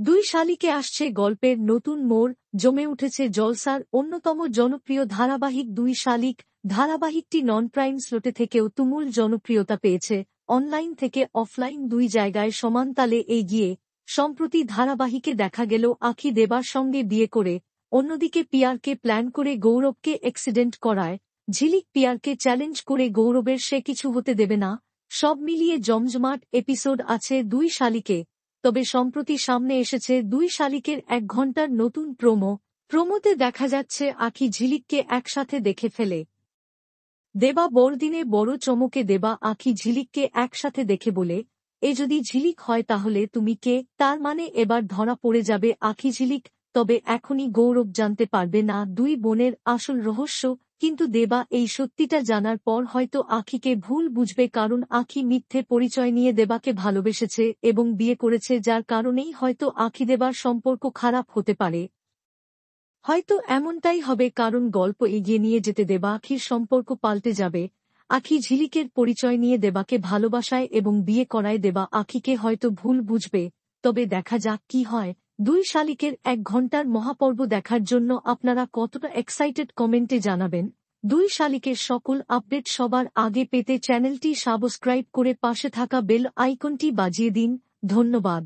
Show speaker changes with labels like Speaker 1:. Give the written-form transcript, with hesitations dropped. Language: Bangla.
Speaker 1: দুই শালিকে আসছে গল্পের নতুন মোড়, জমে উঠেছে জলসার অন্যতম জনপ্রিয় ধারাবাহিক দুই শালিক। ধারাবাহিকটি নন প্রাইম স্লটে থেকেও তুমুল জনপ্রিয়তা পেয়েছে, অনলাইন থেকে অফলাইন দুই জায়গায় সমান তালে এগিয়ে। সম্প্রতি ধারাবাহিকে দেখা গেল আখি দেবার সঙ্গে বিয়ে করে, অন্যদিকে পিয়ারকে প্ল্যান করে গৌরবকে অ্যাক্সিডেন্ট করায়। ঝিলিক পিয়ারকে চ্যালেঞ্জ করে গৌরবের সে কিছু হতে দেবে না। সব মিলিয়ে জমজমাট এপিসোড আছে দুই শালিকে। তবে সম্প্রতি সামনে এসেছে দুই শালিকের 1 ঘণ্টার নতুন প্রোমোতে দেখা যাচ্ছে আখি ঝিলিককে একসাথে দেখে ফেলে। দেবা বড়দিনে বড় চমকে দেবা আখি ঝিলিককে একসাথে দেখে বলে, এ যদি ঝিলিক হয় তাহলে তুমি কে? তার মানে এবার ধরা পড়ে যাবে আখি ঝিলিক। তবে এখনই গৌরব জানতে পারবে না দুই বোনের আসল রহস্য, কিন্তু দেবা এই সত্যিটা জানার পর হয়তো আখিকে ভুল বুঝবে, কারণ আখি মিথ্যে পরিচয় নিয়ে দেবাকে ভালোবেসেছে এবং বিয়ে করেছে, যার কারণেই হয়তো আখি দেবার সম্পর্ক খারাপ হতে পারে। হয়তো এমনটাই হবে, কারণ গল্প এগিয়ে নিয়ে যেতে দেবা আখির সম্পর্ক পাল্টে যাবে। আখি ঝিলিকের পরিচয় নিয়ে দেবাকে ভালোবাসায় এবং বিয়ে করায় দেবা আখিকে হয়তো ভুল বুঝবে। তবে দেখা যাক কি হয়। দুই শালিকের 1 ঘণ্টার মহাপর্ব দেখার জন্য আপনারা কতটা এক্সাইটেড কমেন্টে জানাবেন। দুই শালিকের সকল আপডেট সবার আগে পেতে চ্যানেলটি সাবস্ক্রাইব করে পাশে থাকা বেল আইকনটি বাজিয়ে দিন। ধন্যবাদ।